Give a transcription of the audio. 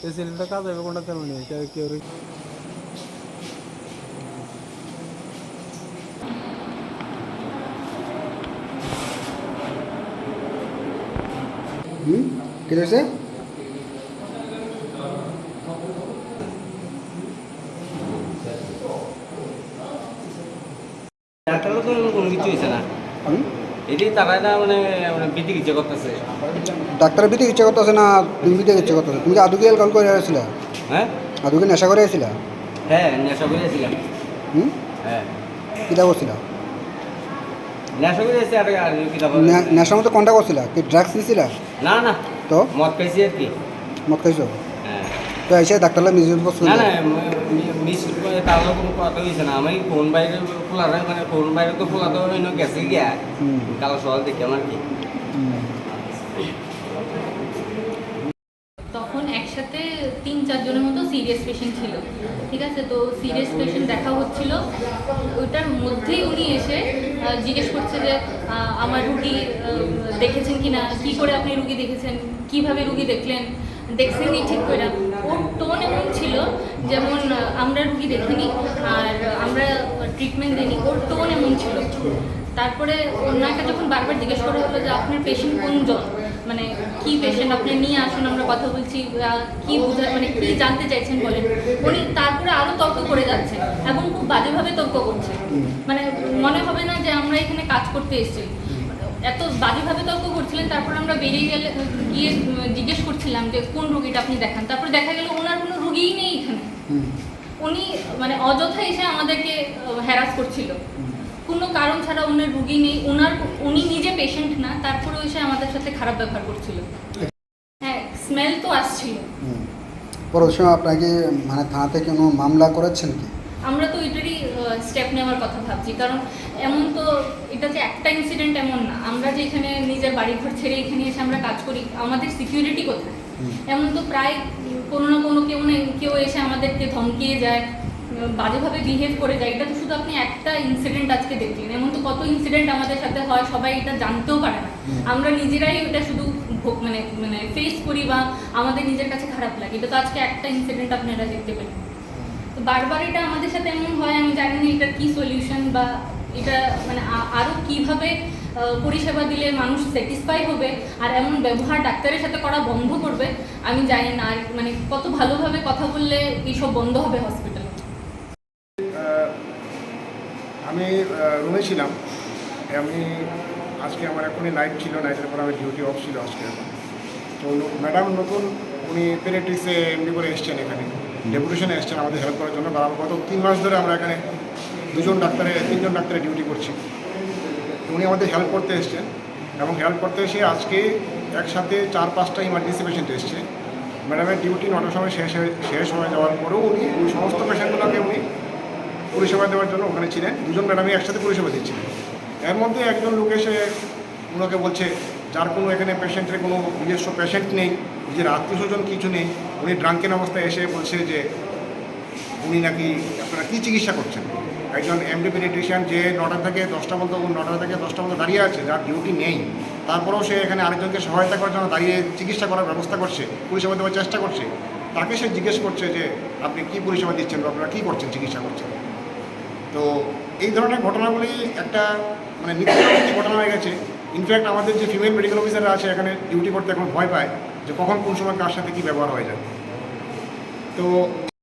এই ছেলেটা কাজ হবে কোনটা তেমন নেই কেউ কি হয়েছে? ডাক্তারও তো কোনো কিছু হয়েছে না, এটাই তারা না মানে বিধি ইচ্ছে করতেছে। ডাক্তারের বিতে ইচ্ছা করতেছে না, তুমি বিতে ইচ্ছা করতেছে? তুমি কি আদুকে অ্যালকোহল করে আসছিলা? হ্যাঁ আদুকে নেশা করে আসছিলা? হ্যাঁ, নেশা করেছিলাম। হ্যাঁ, কিতা করছিলা? নেশা করেছি। আর আর কি তারপর নেশার মতো কোনটা করছিলা? কি ড্রাগস নিছিলা? না না, তো মদ খাইছি আর কি। মদ খাইছো? হ্যাঁ, তো এসে ডাক্তারলা মিউজিয়াম করছো? না না, মিস তাহলে কোনো কথা হয়েছে না। আমি ফোন বাইরে খোলা মানে ফোন বাইরে তো খোলা তো গেছে গিয়া কালো সকাল দেখি আমার কি। তখন একসাথে 3-4 জনের মতো সিরিয়াস পেশেন্ট ছিল, ঠিক আছে? তো সিরিয়াস পেশেন্ট দেখা হচ্ছিল, ওইটার মধ্যেই উনি এসে জিজ্ঞেস করছে যে আমার রুগী দেখেছেন কি না, কী করে আপনি রুগী দেখেছেন, কিভাবে রুগী দেখছেন নি ঠিক করে। ওর টোন এমন ছিল যেমন আমরা রুগী দেখিনি আর আমরা ট্রিটমেন্ট দিইনি, ওর টোন এমন ছিল। তারপরে ওনাকে যখন বারবার জিজ্ঞেস করা হলো যে আপনার পেশেন্ট কোনজন, মানে কি পেশেন্ট আপনি নিয়ে আসুন, আমরা কথা বলছি, কি বোঝা মানে কি জানতে চাইছেন বলেন, উনি তারপরে আরও তর্ক করে যাচ্ছেন এবং খুব বাজেভাবে তর্ক করছে। মানে মনে হবে না যে আমরা এখানে কাজ করতে এসেছি, এত বাজেভাবে তর্ক করছিলেন। তারপর আমরা বেরিয়ে গিয়ে জিজ্ঞেস করছিলাম যে কোন রুগীটা আপনি দেখান। তারপর দেখা গেল ওনার কোনো রুগীই নেই এখানে, উনি মানে অযথা এসে আমাদেরকে হ্যারাস করছিল, কোনো কারণ ছাড়া। ওনার রুগী নেই, উনি নিজে পেশেন্ট না, তারপরেও এসে আমাদের সাথে খারাপ ব্যবহার করছিল। হ্যাঁ, স্মেল তো আসছিল। পরের সময় আপনাকে মানে থানাতে কোনো মামলা করেছেন কি? আমরা তো এটারই স্টেপ নেওয়ার কথা ভাবছি, কারণ এমন তো এটা যে একটা ইনসিডেন্ট এমন না। আমরা যে এখানে নিজের বাড়িঘর ছেড়ে এখানে এসে আমরা কাজ করি, আমাদের সিকিউরিটি কোথায়? এমন তো প্রায় কোনো না কোনো কেউ এসে আমাদেরকে ধমকিয়ে যায়, বাজেভাবে বিহেভ করে যায়। এটা তো শুধু আপনি একটা ইনসিডেন্ট আজকে দেখলেন, এমন তো কত ইনসিডেন্ট আমাদের সাথে হয়, সবাই এটা জানতেও পারে না। আমরা নিজেরাই এটা শুধু মানে ফেস করি বা আমাদের নিজের কাছে খারাপ লাগে। এটা তো আজকে একটা ইনসিডেন্ট আপনারা দেখতে পেলেন। তো বারবার এটা আমাদের সাথে এমন হয়, আমি জানি না এটার কী সলিউশন বা এটা মানে আরও কীভাবে পরিষেবা দিলে মানুষ স্যাটিসফাই হবে আর এমন ব্যবহার ডাক্তারের সাথে করা বন্ধ করবে আমি জানি না। আর মানে কত ভালোভাবে কথা বললে এইসব বন্ধ হবে হসপিটালে। আমি রুমে ছিলাম। আমি আজকে আমার এখনই নাইট ছিল, নাইটের পর আমি ডিউটি অফ ছিল আজকে। তো ম্যাডাম নতুন উনি পেডিয়াট্রিক্সে এমনি করে এসছেন, এখানে ডেপুটেশনে এসছেন আমাদের হেল্প করার জন্য। কারণ গত 3 মাস ধরে আমরা এখানে 3জন ডাক্তারের ডিউটি করছি। উনি আমাদের হেল্প করতে এসছেন এবং হেল্প করতে এসে আজকে একসাথে 4-5টা ইমার্জেন্সি পেশেন্ট এসছে। ম্যাডামের ডিউটি 9টার সময় শেষ হয়ে যাওয়ার পরেও উনি ওই সমস্ত পেশেন্টগুলোকে উনি পরিষেবা দেওয়ার জন্য ওখানে ছিলেন। 2জন ম্যাডামই একসাথে পরিষেবা দিচ্ছিলেন। এর মধ্যে একজন লোক এসে ওনাকে বলছে, যার কোনো এখানে পেশেন্টের কোনো নিজস্ব পেশেন্ট নেই, নিজের আত্মীয়স্বজন কিছু নেই, উনি ড্রাঙ্কেন অবস্থায় এসে বলছে যে উনি নাকি আপনারা কী চিকিৎসা করছেন। একজন এমডি পেডিয়াট্রিশিয়ান যে 9টা থেকে 10টা পর্যন্ত 9টা থেকে 10টা পর্যন্ত দাঁড়িয়ে আছে, যার ডিউটি নেই, তারপরেও সে এখানে আরেকজনকে সহায়তা করার জন্য দাঁড়িয়ে চিকিৎসা করার ব্যবস্থা করছে, পরিষেবা দেওয়ার চেষ্টা করছে। তাকে সে জিজ্ঞেস করছে যে আপনি কী পরিষেবা দিচ্ছেন বা আপনারা কী করছেন, চিকিৎসা করছেন। তো এই ধরনের ঘটনাগুলি একটা মানে নিত্যনৈমিত্তিক ঘটনা হয়ে গেছে। ইনফ্যাক্ট আমাদের যে ফিমেল মেডিকেল অফিসাররা আছে এখানে ডিউটি করতে এখন ভয় পায় যে কখন কোন সময় কার সাথে কী ব্যবহার হয়ে যায়। তো